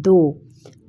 2,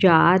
4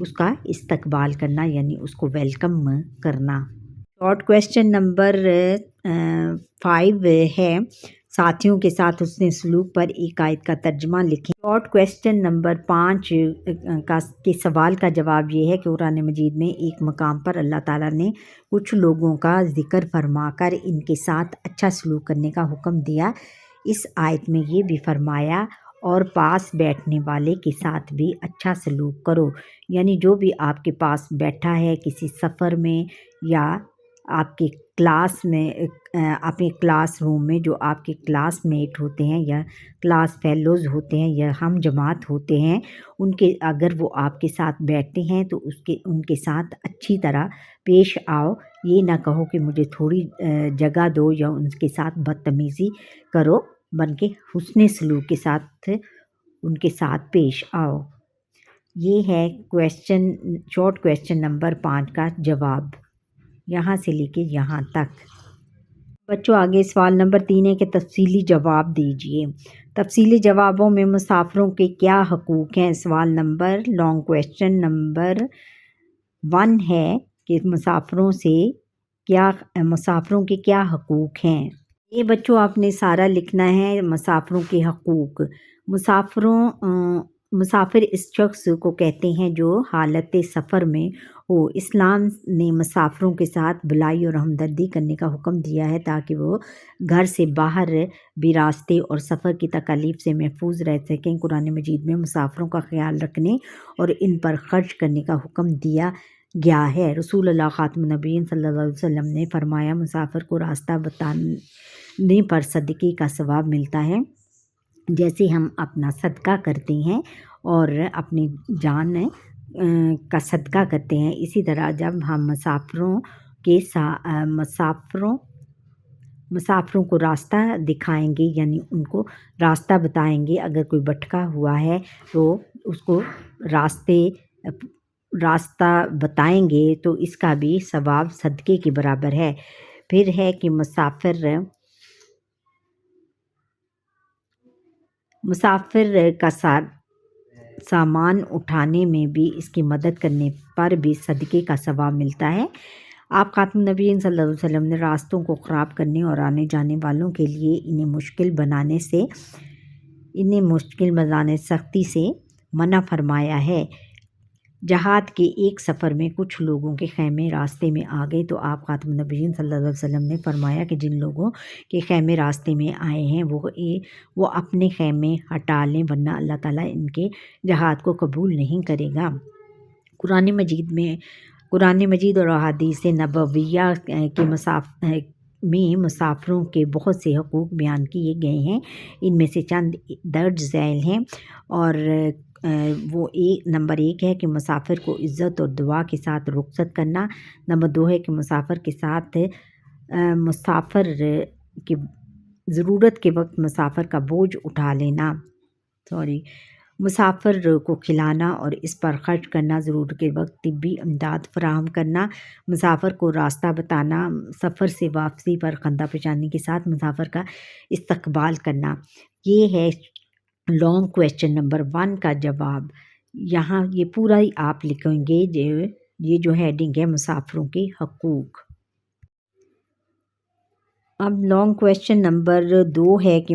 اس کا استقبال کرنا یعنی اس کو ویلکم کرنا۔ شارٹ کویسچن نمبر 5 ہے ساتھیوں کے ساتھ حسن سلوک پر ایک آیت کا ترجمہ لکھیں۔ شارٹ کویسچن نمبر 5 کے سوال کا جواب یہ ہے کہ قرآن مجید میں ایک مقام پر اللہ تعالیٰ نے کچھ لوگوں کا ذکر فرما کر ان کے ساتھ اچھا سلوک کرنے کا حکم دیا۔ اس آیت میں یہ بھی فرمایا اور پاس بیٹھنے والے کے ساتھ بھی اچھا سلوک کرو، یعنی جو بھی آپ کے پاس بیٹھا ہے کسی سفر میں یا آپ کے کلاس میں اپنے کلاس روم میں جو آپ کے کلاس میٹ ہوتے ہیں یا کلاس فیلوز ہوتے ہیں یا ہم جماعت ہوتے ہیں، اگر وہ آپ کے ساتھ بیٹھتے ہیں تو ان کے ساتھ اچھی طرح پیش آؤ۔ یہ نہ کہو کہ مجھے تھوڑی جگہ دو یا ان کے ساتھ بدتمیزی کرو، بلکہ حسن سلوک کے ساتھ ان کے ساتھ پیش آؤ۔ یہ ہے شارٹ کویسچن نمبر 5 کا جواب، یہاں سے لے کے یہاں تک۔ بچوں آگے سوال نمبر 3 ہے کہ تفصیلی جواب دیجیے۔ تفصیلی جوابوں میں مسافروں کے کیا حقوق ہیں؟ سوال نمبر لانگ کویسچن نمبر 1 ہے کہ مسافروں کے کیا حقوق ہیں؟ یہ بچوں آپ نے سارا لکھنا ہے۔ مسافروں کے حقوق، مسافر اس شخص کو کہتے ہیں جو حالت سفر میں ہو۔ اسلام نے مسافروں کے ساتھ بھلائی اور ہمدردی کرنے کا حکم دیا ہے تاکہ وہ گھر سے باہر بھی راستے اور سفر کی تکالیف سے محفوظ رہ سکیں۔ قرآن مجید میں مسافروں کا خیال رکھنے اور ان پر خرچ کرنے کا حکم دیا گیا ہے۔ رسول اللہ خاتم النبیین صلی اللہ علیہ وسلم نے فرمایا، مسافر کو راستہ بتانے پر صدقے کا ثواب ملتا ہے، جیسے ہم اپنا صدقہ کرتے ہیں اور اپنی جان کا صدقہ کرتے ہیں، اسی طرح جب ہم مسافروں کو راستہ دکھائیں گے یعنی ان کو راستہ بتائیں گے، اگر کوئی بھٹکا ہوا ہے تو اس کو راستہ بتائیں گے تو اس کا بھی ثواب صدقے کے برابر ہے۔ پھر ہے کہ مسافر کا سامان اٹھانے میں بھی اس کی مدد کرنے پر بھی صدقے کا ثواب ملتا ہے۔ آپ خاتم النبیین صلی اللہ علیہ وسلم نے راستوں کو خراب کرنے اور آنے جانے والوں کے لیے انہیں مشکل بنانے سختی سے منع فرمایا ہے۔ جہاد کے ایک سفر میں کچھ لوگوں کے خیمے راستے میں آ گئے تو آپ خاتم النبیین صلی اللہ علیہ وسلم نے فرمایا کہ جن لوگوں کے خیمے راستے میں آئے ہیں وہ اپنے خیمے ہٹا لیں، ورنہ اللہ تعالیٰ ان کے جہاد کو قبول نہیں کرے گا۔ قرآن مجید اور احادیث نبویہ میں مسافروں کے بہت سے حقوق بیان کیے گئے ہیں، ان میں سے چند درج ذیل ہیں، اور وہ نمبر 1 ہے کہ مسافر کو عزت اور دعا کے ساتھ رخصت کرنا۔ نمبر 2 ہے کہ مسافر کی ضرورت کے وقت مسافر کا بوجھ اٹھا لینا، مسافر کو کھلانا اور اس پر خرچ کرنا، ضرورت کے وقت طبی امداد فراہم کرنا، مسافر کو راستہ بتانا، سفر سے واپسی پر خندہ پیشانی کے ساتھ مسافر کا استقبال کرنا۔ یہ ہے لانگ کویسچن نمبر 1 کا جواب، یہاں یہ پورا ہی آپ لکھیں گے۔ یہ جو ہیڈنگ ہے مسافروں کے حقوق۔ اب لانگ کویسچن نمبر 2 ہے کہ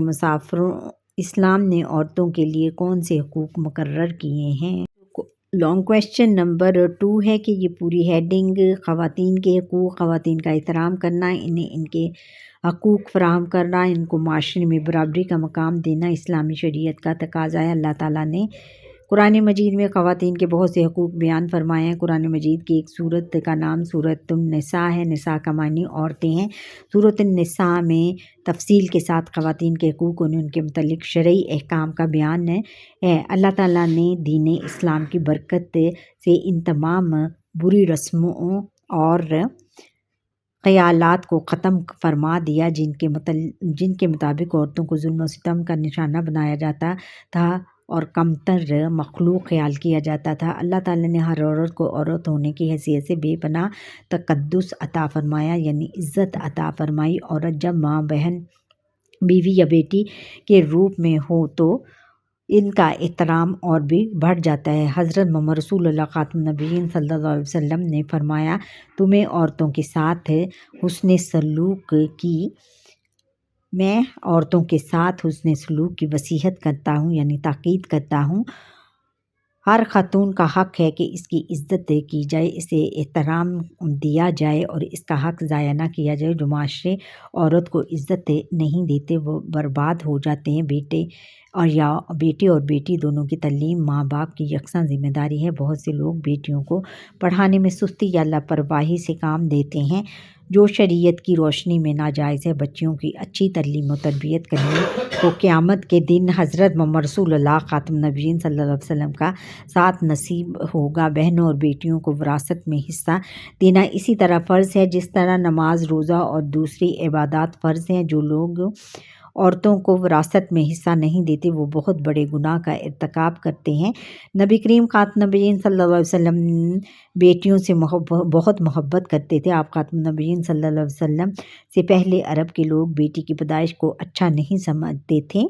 اسلام نے عورتوں کے لیے کون سے حقوق مقرر کیے ہیں؟ لانگ کویسچن نمبر 2 ہے کہ یہ پوری ہیڈنگ خواتین کے حقوق، خواتین کا احترام کرنا، انہیں ان کے حقوق فراہم کرنا، ان کو معاشرے میں برابری کا مقام دینا اسلامی شریعت کا تقاضا ہے۔ اللہ تعالیٰ نے قرآن مجید میں خواتین کے بہت سے حقوق بیان فرمائے ہیں۔ قرآن مجید کی ایک سورت کا نام سورۃ النساء ہے، نساء کا معنی عورتیں ہیں۔ سورۃ النساء میں تفصیل کے ساتھ خواتین کے حقوق اور ان کے متعلق شرعی احکام کا بیان ہے۔ اللہ تعالیٰ نے دین اسلام کی برکت سے ان تمام بری رسموں اور خیالات کو ختم فرما دیا جن کے مطابق عورتوں کو ظلم و ستم کا نشانہ بنایا جاتا تھا اور کمتر مخلوق خیال کیا جاتا تھا۔ اللہ تعالیٰ نے ہر عورت کو عورت ہونے کی حیثیت سے بے پناہ تقدس عطا فرمایا، یعنی عزت عطا فرمائی۔ عورت جب ماں، بہن، بیوی یا بیٹی کے روپ میں ہو تو ان کا احترام اور بھی بڑھ جاتا ہے۔ حضرت محمد رسول اللہ خاتم النبیین صلی اللہ علیہ وسلم نے فرمایا، تمہیں عورتوں کے ساتھ حسن سلوک کی میں عورتوں کے ساتھ حسن سلوک کی وصیت کرتا ہوں، یعنی تاکید کرتا ہوں۔ ہر خاتون کا حق ہے کہ اس کی عزت کی جائے، اسے احترام دیا جائے اور اس کا حق ضائع نہ کیا جائے۔ جو معاشرے عورت کو عزت نہیں دیتے وہ برباد ہو جاتے ہیں۔ بیٹے اور بیٹی دونوں کی تعلیم ماں باپ کی یکساں ذمہ داری ہے۔ بہت سے لوگ بیٹیوں کو پڑھانے میں سستی یا لاپرواہی سے کام دیتے ہیں، جو شریعت کی روشنی میں ناجائز ہے۔ بچیوں کی اچھی تعلیم و تربیت کرنے کو قیامت کے دن حضرت محمد رسول اللہ خاتم النبیین صلی اللہ علیہ وسلم کا ساتھ نصیب ہوگا۔ بہنوں اور بیٹیوں کو وراثت میں حصہ دینا اسی طرح فرض ہے جس طرح نماز، روزہ اور دوسری عبادات فرض ہیں۔ جو لوگ عورتوں کو وراثت میں حصہ نہیں دیتے وہ بہت بڑے گناہ کا ارتکاب کرتے ہیں۔ نبی کریم خاتم النبیین صلی اللہ علیہ وسلم بیٹیوں سے بہت محبت کرتے تھے۔ آپ خاتم النبیین صلی اللہ علیہ وسلم سے پہلے عرب کے لوگ بیٹی کی پیدائش کو اچھا نہیں سمجھتے تھے۔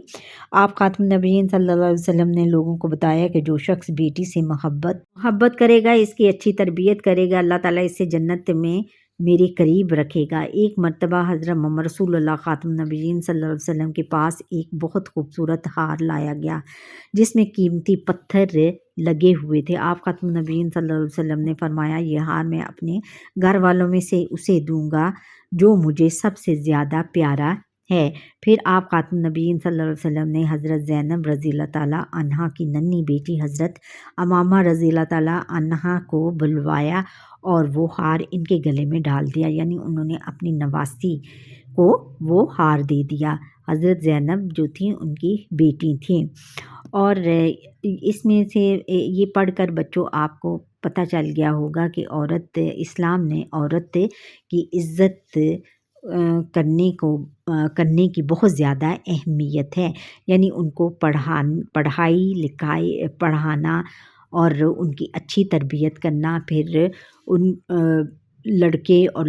آپ خاتم النبیین صلی اللہ علیہ وسلم نے لوگوں کو بتایا کہ جو شخص بیٹی سے محبت کرے گا، اس کی اچھی تربیت کرے گا، اللہ تعالیٰ اسے جنت میں میرے قریب رکھے گا۔ ایک مرتبہ حضرت محمد رسول اللہ خاتم النبیین صلی اللہ علیہ وسلم کے پاس ایک بہت خوبصورت ہار لایا گیا جس میں قیمتی پتھر لگے ہوئے تھے۔ آپ خاتم النبیین صلی اللہ علیہ وسلم نے فرمایا، یہ ہار میں اپنے گھر والوں میں سے اسے دوں گا جو مجھے سب سے زیادہ پیارا ہے۔ پھر آپ خاتم النبیین صلی اللہ علیہ وسلم نے حضرت زینب رضی اللہ تعالیٰ عنہا کی ننھی بیٹی حضرت امامہ رضی اللہ تعالیٰ عنہا کو بلوایا اور وہ ہار ان کے گلے میں ڈال دیا، یعنی انہوں نے اپنی نواسی کو وہ ہار دے دیا۔ حضرت زینب جو تھیں ان کی بیٹی تھیں۔ اور اس میں سے یہ پڑھ کر بچوں آپ کو پتہ چل گیا ہوگا کہ اسلام نے عورت کی عزت کرنے کی بہت زیادہ اہمیت ہے، یعنی ان کو پڑھانا اور ان کی اچھی تربیت کرنا۔ پھر ان لڑکے اور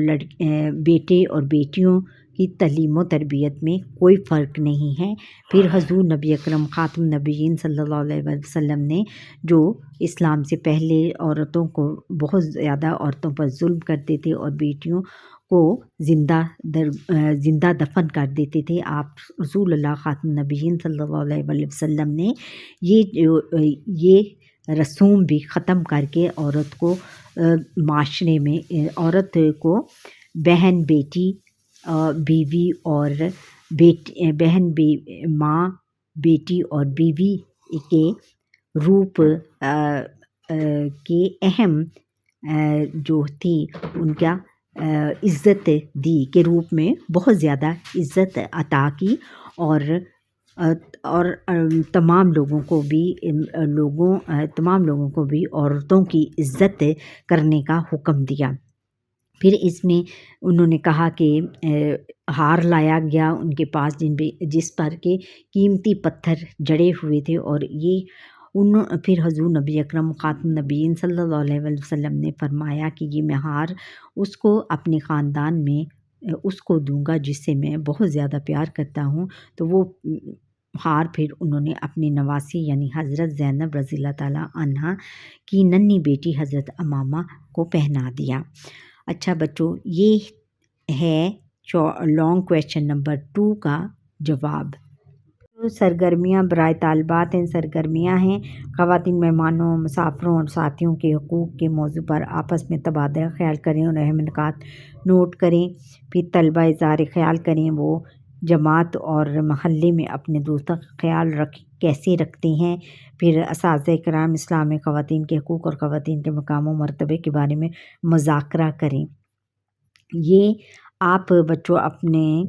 بیٹے اور بیٹیوں کی تعلیم و تربیت میں کوئی فرق نہیں ہے۔ پھر حضور نبی اکرم خاتم النبیین صلی اللہ علیہ وسلم نے جو اسلام سے پہلے عورتوں کو بہت زیادہ عورتوں پر ظلم کرتے تھے اور بیٹیوں کو زندہ دفن کر دیتے تھے، آپ رسول اللہ خاتم النبیین صلی اللہ علیہ وسلم نے یہ رسوم بھی ختم کر کے عورت کو معاشرے میں عورت کو بہن، بیٹی، بیوی اور ماں، بیٹی اور بیوی کے روپ کے اہم جو تھی ان کا عزت دی کے روپ میں بہت زیادہ عزت عطا کی اور تمام لوگوں کو بھی عورتوں کی عزت کرنے کا حکم دیا۔ پھر اس میں انہوں نے کہا کہ ہار لایا گیا ان کے پاس جس پر کہ قیمتی پتھر جڑے ہوئے تھے، اور پھر حضور نبی اکرم خاتم النبیین صلی اللہ علیہ وسلم نے فرمایا کہ یہ میں ہار اس کو اپنے خاندان میں اس کو دوں گا جس سے میں بہت زیادہ پیار کرتا ہوں۔ تو وہ ہار پھر انہوں نے اپنی نواسی یعنی حضرت زینب رضی اللہ تعالیٰ عنہا کی ننھی بیٹی حضرت امامہ کو پہنا دیا۔ اچھا بچوں، یہ ہے لانگ کویشچن نمبر 2 کا جواب۔ سرگرمیاں برائے طالبات ہیں، سرگرمیاں ہیں خواتین مہمانوں، مسافروں اور ساتھیوں کے حقوق کے موضوع پر آپس میں تبادلہ خیال کریں اور اہم نکات نوٹ کریں۔ پھر طلبہ اظہار خیال کریں وہ جماعت اور محلے میں اپنے دوستوں کا خیال کیسے رکھتے ہیں۔ پھر اساتذہ کرام اسلام میں خواتین کے حقوق اور خواتین کے مقام و مرتبے کے بارے میں مذاکرہ کریں۔ یہ آپ بچوں اپنے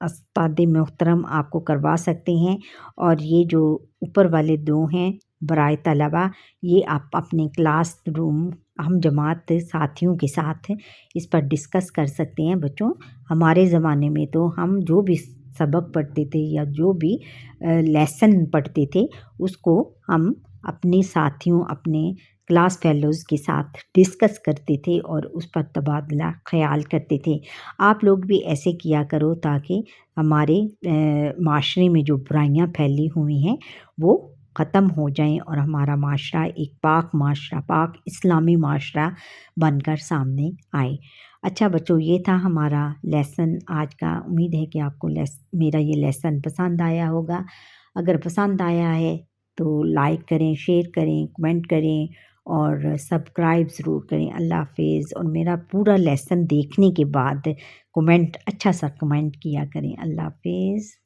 استاد محترم آپ کو کروا سکتے ہیں، اور یہ جو اوپر والے 2 ہیں برائے طلبہ، یہ آپ اپنے کلاس روم ہم جماعت ساتھیوں کے ساتھ اس پر ڈسکس کر سکتے ہیں۔ بچوں ہمارے زمانے میں تو ہم جو بھی سبق پڑھتے تھے یا جو بھی لیسن پڑھتے تھے اس کو ہم اپنے ساتھیوں، اپنے کلاس فیلوز کے ساتھ ڈسکس کرتے تھے اور اس پر تبادلہ خیال کرتے تھے۔ آپ لوگ بھی ایسے کیا کرو تاکہ ہمارے معاشرے میں جو برائیاں پھیلی ہوئی ہیں وہ ختم ہو جائیں اور ہمارا معاشرہ ایک پاک معاشرہ، پاک اسلامی معاشرہ بن کر سامنے آئے۔ اچھا بچوں، یہ تھا ہمارا لیسن آج کا۔ امید ہے کہ آپ کو میرا یہ لیسن پسند آیا ہوگا۔ اگر پسند آیا ہے تو لائک کریں، شیئر کریں، کمنٹ کریں اور سبسکرائب ضرور کریں۔ اللہ حافظ۔ اور میرا پورا لیسن دیکھنے کے بعد اچھا سا کمنٹ کیا کریں۔ اللہ حافظ۔